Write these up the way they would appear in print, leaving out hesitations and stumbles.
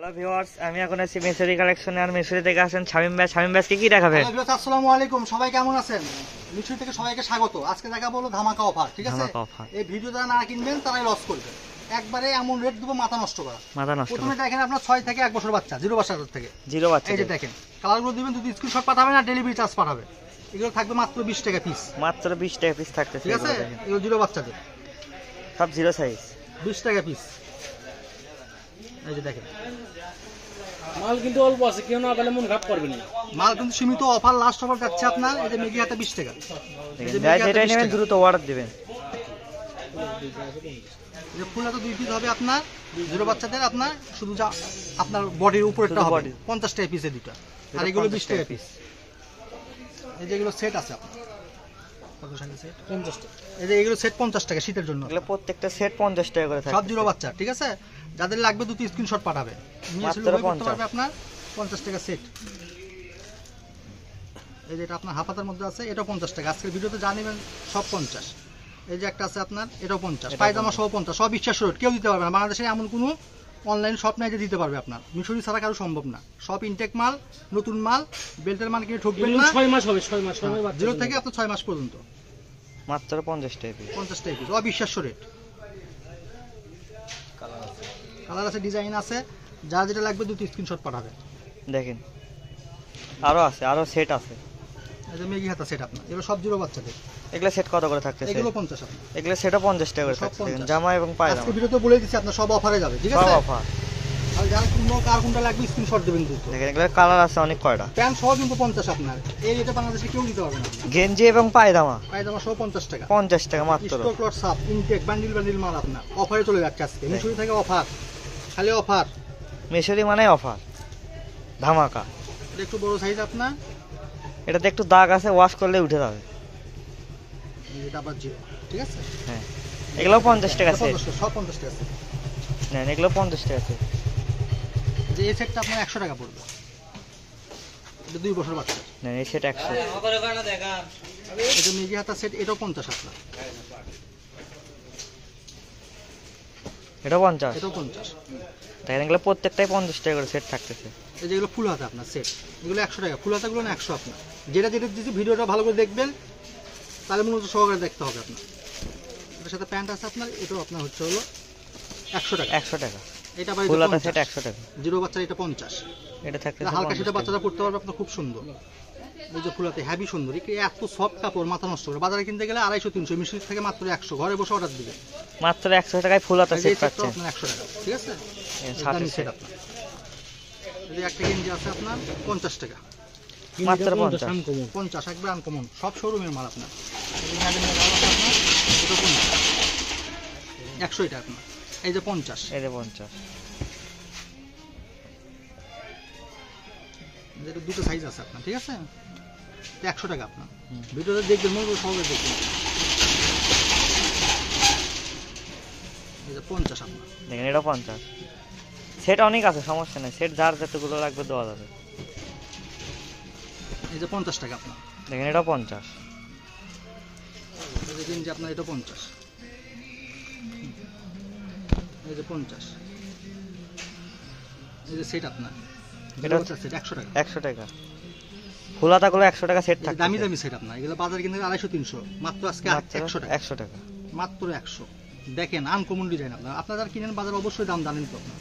Hello viewers, আমি এখন আছি মেসরি কালেকশনে। আর মেসরি থেকে আসেন শামিম ভাই। শামিম ভাই কি দেখাবেন? হ্যালো ভিউয়ার্স, আসসালামু আলাইকুম। সবাই কেমন আছেন? মেসরি থেকে সবাইকে স্বাগত। আজকে দেখাবো হলো ধামাকা অফার, ঠিক আছে? এই ভিডিও যারা না কিনবেন তারাই লস করবেন। একবারে এমন রেট দেবো মাথা নষ্ট করা। প্রথমে দেখেন আপনার 6 থেকে 1 বছর বাচ্চা, জিরো বাচ্চা থেকে। জিরো বাচ্চা। এই যে দেখেন, কালারগুলো দিবেন, যদি স্ক্রিনশট পাঠাবেন আর ডেলিভারি চার্জ পাঠাবেন। এগুলো থাকবে মাত্র 20 টাকা পিস। মাত্র 20 টাকা পিস থাকতেছে, ঠিক আছে? এগুলো জিরো বাচ্চাদের, সব জিরো সাইজ, 20 টাকা পিস। এই যে দেখেন, মাল কিন্তু অল্প আছে, কেউ না পেলে মন খারাপ করবেন না। মাল কিন্তু সীমিত অফার, লাস্ট অফার যাচ্ছে আপনার। এই যে মেগি হাতে 20 টাকা। যেটা নেবেন দ্রুত অর্ডার দিবেন। যে ফুল হাতে 2 পিস হবে আপনার, জিরো বাচ্চাদের। আপনার শুধু যা আপনার বডির উপরেরটা হবে 50 টাকা পিসে দুটো, আর এগুলো 20 টাকা পিস। এই যে এগুলো সেট আছে আপনার, কত সাইজ সেট? 50 টাকা। এই যে এগুলো সেট 50 টাকা শীতের জন্য। এগুলো প্রত্যেকটা সেট 50 টাকা করে থাকে, সব জিরো বাচ্চা, ঠিক আছে? যাদের লাগবে দুটো স্ক্রিনশট পাঠাবে, নিয়ে আসলে করতে পারবে আপনার 50 টাকা সেট। এই যে এটা আপনার হাফাতার মধ্যে আছে, এটাও 50 টাকা। আজকের ভিডিওতে জানিবেন সব 50। এই যে একটা আছে আপনার, এটাও 50, পায়জামা সহ 50, সব বিশ্বাস রেট, কেউ দিতে পারবে না। বাংলাদেশে এমন কোনো অনলাইন শপ নাই যে দিতে পারবে আপনার, মিশরি ছাড়া কারো সম্ভব না। সব ইনটেক মাল, নতুন মাল, বেল্টের মাল কিনে ঠকবেন না। 6 মাস হবে, 6 মাস হবে, জিরো থেকে আপনার 6 মাস পর্যন্ত মাত্র 50 টাকা পিস। 50 টাকা পিস, অবিশ্বাস্য রেট। কালার আছে, ডিজাইন আছে, যার যেটা লাগবে দুটো স্ক্রিনশট পাঠাবে। দেখেন আরো আছে, আরো সেট আছে। এই যে মেগি হাতা সেট আপনার, এগুলো সব জিরো বাচ্চাদের। এগুলো সেট কত করে থাকতেছে? এগুলো 50 আপনার। এগুলো সেটও 50 টাকা করে থাকতেছে, জামা এবং পায়জামা। আজকে ভিডিওতে বলে দিচ্ছি আপনার সব অফারে যাবে, ঠিক আছে? সব অফার। আর যার কার কোনটা লাগবে স্ক্রিনশট দেবেন দ্রুত। দেখেন এগুলো কালার আছে অনেক কয়টা। প্যান্ট সহ কিন্তু 50 আপনার। এই রেটে বাংলাদেশে কেউ দিতে পারবে না। গেঞ্জি এবং পায়জামা পায়জামা সহ 50 টাকা। 50 টাকা মাত্র। স্টক লট সাপ ইনটেক বান্ডিল বান্ডিল মাল আপনার অফারে চলে যাচ্ছে আজকে। মিশরি থেকে অফার, খালি অফার। মেসরি মানে অফার, ধামাকা। এটা একটু বড় সাইজ আপনার। এটাতে একটু দাগ আছে, ওয়াশ করলে উঠে যাবে। এটা আবার জিরো, ঠিক আছে? হ্যাঁ, এগুলো 50 টাকা সেট। সব 50 টাকা সেট। নেন, এগুলো 50 টাকা সেট। যে এই সেটটা আপনার 100 টাকা পড়বে। এটা 2 বছর বাচ্চা। নেন, এই সেট 100। এটা মেগি হাতা সেট, এটাও 50 আপনার। এটা 50। এটাও 50। দেখেন এগুলো প্রত্যেকটাই 50 টাকা করে সেট থাকতেছে। এই যে এগুলো ফুল হাতা আপনার সেট, এগুলো 100 টাকা। ফুল হাতাগুলো না 100 আপনার। যেটা যদি ভিডিওটা ভালো করে দেখবেন তাহলে মূলত সহকারে দেখতে হবে আপনার। এটার সাথে প্যান্ট আছে আপনার, এটাও আপনার হচ্ছে হলো 100 টাকা। 100 টাকা। এটা ভাই ফুল হাতা সেট 100 টাকা। জিরো বাচ্চা এটা 50। এটা থাকতেছে হালকা সেটা বাচ্চারা পড়তে পারবে আপনার, খুব সুন্দর। এই যে ফুল হাতে হেভি সুন্দর, এত সফট কাপড় মাথা নষ্ট করে। বাজারে কিনতে গেলে 250-300, মিশরি থেকে মাত্র 100। ঘরে বসে অর্ডার দিবে, মাত্র 100 টাকায় ফুল হাতা সেট পাচ্ছেন। আপনার 100 টাকা, ঠিক আছে? সাথে সেট আপনার এই যে একটা গেঞ্জি আছে আপনার 50 টাকা, মাত্র 50 একবার আনকমন, সব শোরুমের মাল আপনার। এই যে আপনার এটা 50, 100 এটা আপনার। এই যে 50, এই যে 50। এটা দুটো সাইজ আছে আপনার, ঠিক আছে? 100 টাকা আপনার। ভিডিওটা দেখবেন, মনে করে সহজে দেখবেন। এই যে 50 আপনার। দেখেন এটা 50। সেট অনেক আছে, সমস্যা নেই, সেট যার যতগুলো লাগবে দেওয়া যাবে। এই যে 50 টাকা আপনার। দেখেন এটা 50। এই যে গেঞ্জি আপনার, এটা 50। এই যে 50। এই যে সেট আপনার, এটা হচ্ছে সেট 100 টাকা। 100 টাকা। ফুল হাতাগুলো 100 টাকা সেট থাকে। দামি দামি সেট আপনার, এগুলো বাজারে কিনতে 250-300, মাত্র আজকে 100 টাকা। 100 টাকা মাত্র 100। দেখেন আনকমন ডিজাইন আপনার। আপনারা যারা কিনেন বাজারে অবশ্যই দাম জানেন তো আপনার,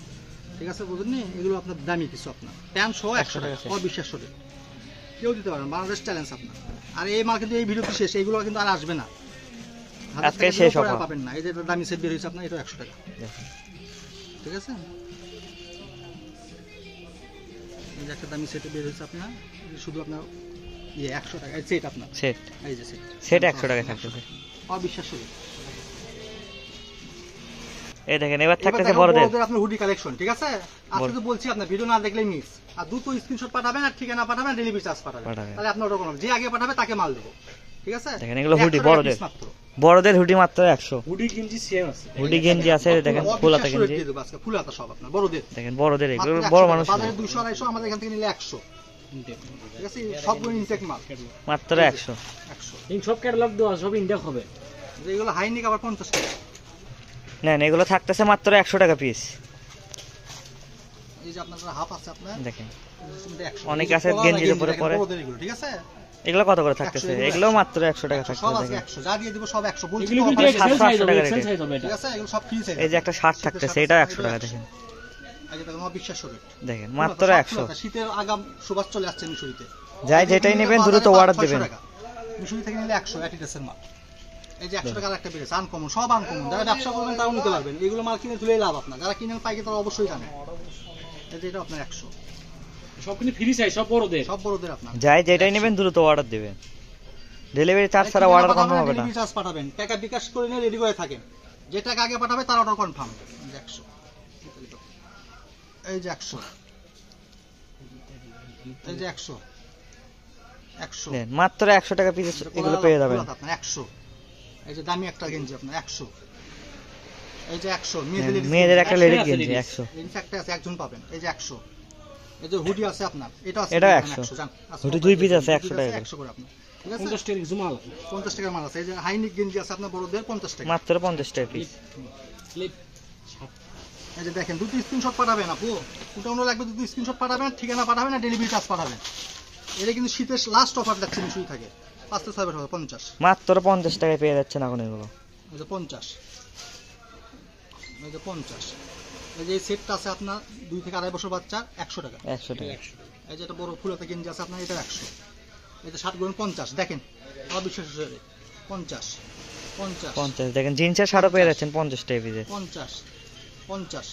ঠিক আছে? বুঝলেন? এগুলো আপনার দামি কিছু আপনার। প্যান্ট সহ 100 টাকা, অবিশ্বাস্য রেট, কেউ দিতে পারেন। বাংলাদেশ চ্যালেঞ্জ আপনার। আর এই মাল কিন্তু এই ভিডিওতে শেষ, এইগুলো কিন্তু আর আসবে না, আজকে শেষ হবে, পাবেন না। এই যে দামি সেট বের হয়েছে আপনার, এটা 100 টাকা, ঠিক আছে? এই যে একটা দামি সেট বের হয়েছে আপনার, শুধু আপনার 100 টাকা সেট আপনার। সেট, এই যে সেট 100 টাকা থাকতেছে, অবিশ্বাস্য রেট। এই দেখেন এবার থাকতেছে বড়দের আপনার হুডি কালেকশন, ঠিক আছে? আজকে তো বলছি আপনার ভিডিও না দেখলেই মিস। আর দুটো স্ক্রিনশট পাঠাবেন, আর ঠিকানা পাঠাবেন, ডেলিভারি চার্জ পাঠাবেন, তাহলে আপনার ওটা কোনো, যে আগে পাঠাবে তাকে মাল দেবো, ঠিক আছে? দেখেন এগুলো হুডি বড়দের, বড়দের হুডি মাত্র 100। হুডি গেঞ্জি সেম আছে, হুডি গেঞ্জি আছে। দেখেন ফুল হাতা গেঞ্জি, ফুল হাতা সব আপনার বড়দের। দেখেন বড়দের, এগুলো বড় মানুষ বাজারে 200-250, আমাদের এখান থেকে নিলে 100, ঠিক আছে? সবগুলো ইনটেক মাল, মাত্র 100। এই সব ক্যাটালগ দেওয়া, সব ইনটেক হবে। যেগুলো হাইনিক আবার 50 টাকা। নেন, এগুলো থাকতেছে মাত্র 100 টাকা পিস। এই যে আপনার হাফ আছে আপনার দেখেন 100 অনেক এই যে আছে পলার গেঞ্জির গেঞ্জি উপরে দেখেন, পরে। বড়দের এগুলো, ঠিক আছে? এগুলো কত করে থাকতেছে? 100 এগুলো মাত্র 100 টাকা 100 থাকতেছে সব আছে দেখেন। 100, যা দিয়ে দিব সব 100 বলছি এগুলো তো কিন্তু offer, এক্সেল 700 সাইজ হবে, টাকা এক্সেল রেটে। সাইজ হবে এটা। ঠিক আছে? এগুলো সব ফ্রি সাইজ। এই যে একটা শার্ট থাকতেছে, এটাও 100 টাকা দেখেন। এই যে দেখেন অবিশ্বাস্য রেট। দেখেন মাত্র 100। শীতের আগাম সুবাস চলে আসছে মিশরিতে। যাই যেটাই নেবেন দ্রুত অর্ডার দেবেন। মিশরি থেকে নিলে 100 অ্যাডিডাসের মাল। এই যে 100 টাকার একটা বেরেছে আনকমন, সব আনকমন। যারা ব্যবসা করবেন তারাও নিতে পারবেন। এগুলো মাল কিনে তুলেই লাভ আপনার। যারা কিনেন পাইকে তারা অবশ্যই জানে। এই যে এটা আপনার 100, সব কিন্তু ফ্রি সাইজ, সব বড়দের। সব বড়দের আপনার। যাই যেটাই নেবেন দ্রুত অর্ডার দেবেন। ডেলিভারি চার্জ ছাড়া অর্ডার কনফার্ম হবে না। ডেলিভারি চার্জ পাঠাবেন, টাকা বিকাশ করে নিয়ে রেডি করে থাকেন। যে টাকা আগে পাঠাবে তার অর্ডার কনফার্ম। এই যে 100, এই যে 100, এই যে 100, 100 দেন, মাত্র 100 টাকা পিস এগুলো পেয়ে যাবেন। আপনার 100। এই যে দামি একটা গেঞ্জি আপনার 100। এই যে 100 মেয়েদের একটা লেডিস 100 গেঞ্জি ladies। 100। গেঞ্জি একটা আছে, একজন পাবেন। এই যে 100। এই যে হুডি আছে আপনার, এটা আছে, এটাও দেখেন 100 জান। আচ্ছা, হুডি দুই পিস আছে, দুই 100 পিস টাকা করে। 100 করে আপনার। ঠিক আছে? 50 টাকা কিছু মাল। 50 টাকার মাল আছে। এই যে হাইনিক গেঞ্জি আছে আপনার বড়দের 50 টাকা। মাত্র 50 টাকা পিস। ক্লিপ। এই যে দেখেন দুটো স্ক্রিনশট পাঠাবেন আপু, কোনটা লাগবে দুটো স্ক্রিনশট পাঠাবেন, ঠিকানা পাঠাবেন আর ডেলিভারি চার্জ পাঠাবেন। এটা কিন্তু শীতের লাস্ট অফার যাচ্ছে মিশুই থাকে 5 থেকে 6 বছর 50। মাত্র 50 টাকায় পেয়ে যাচ্ছেন এখন এগুলো। এই যে 50, এই যে 50। এই যে এই সেটটা আছে আপনার 2 থেকে 2.5 বছর বাচ্চা 100 টাকা। 100 টাকা। এই যে একটা বড় ফুলাতে গেঞ্জি আছে আপনার, এটা 100। এই যে 60 গুণ 50, দেখেন অবিশ্বাস্য রেট। 50, 50, 50 দেখেন জিন্সের শার্টও পেয়ে যাচ্ছেন 50 টাকা পিসে। 50, 50।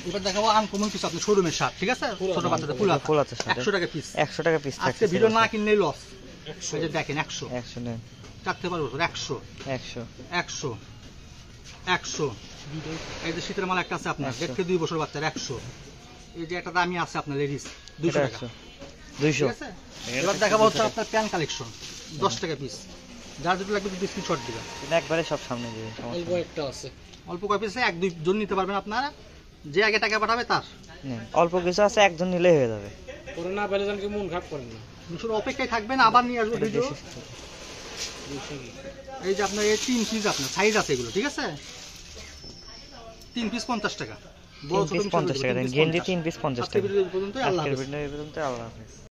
এবার দেখাবো আনকমন কিছু আপনি শোরুমের শার্ট, ঠিক আছে? ছোট বাচ্চাদের ফুল ফুল হাতা শার্ট। 100 টাকা পিস। 100 টাকা পিস আজকে থাকছে। ভিডিও না কিনলেই লস। এই যে দেখেন 100, 100 নেন। চারটে পারবো 100, 100 100, 100। এই যে শীতের মাল একটা আছে আপনার 100 1.5 থেকে 2 বছর বাচ্চার 100। এই যে একটা দামি আছে আপনার লেডিস 200 এটা টাকা। 100 200। ঠিক আছে? এবার দেখাবো হচ্ছে আপনার প্যান কালেকশন 10 টাকা পিস। যার যেটা লাগবে দুটো স্ক্রিনশট দিবেন। এটা একবারে সব সামনে দিবে। অল্প একটা আছে। অল্প কয় পিসে 1-2 জন নিতে পারবেন আপনারা। যে আগে টাকা পাঠাবে তার। নেন, অল্প কিছু আছে, একজন নিলেই হয়ে যাবে। পরে না পেলে জানকে মন খারাপ করেন না। মিশুর অপেক্ষায় থাকবেন, আবার নিয়ে আসবো ভিডিও। এই যে আপনার এই 3 পিস আপনার সাইজ আছে এগুলো, ঠিক আছে? 3 পিস 50 টাকা। 3 পিস 50 টাকা দেন। গেঞ্জি 3 পিস 50 আজকে টাকা। ভিডিও পর্যন্ত, আল্লাহ আজকের হাফেজ। ভিডিও এই পর্যন্ত, আল্লাহ হাফেজ।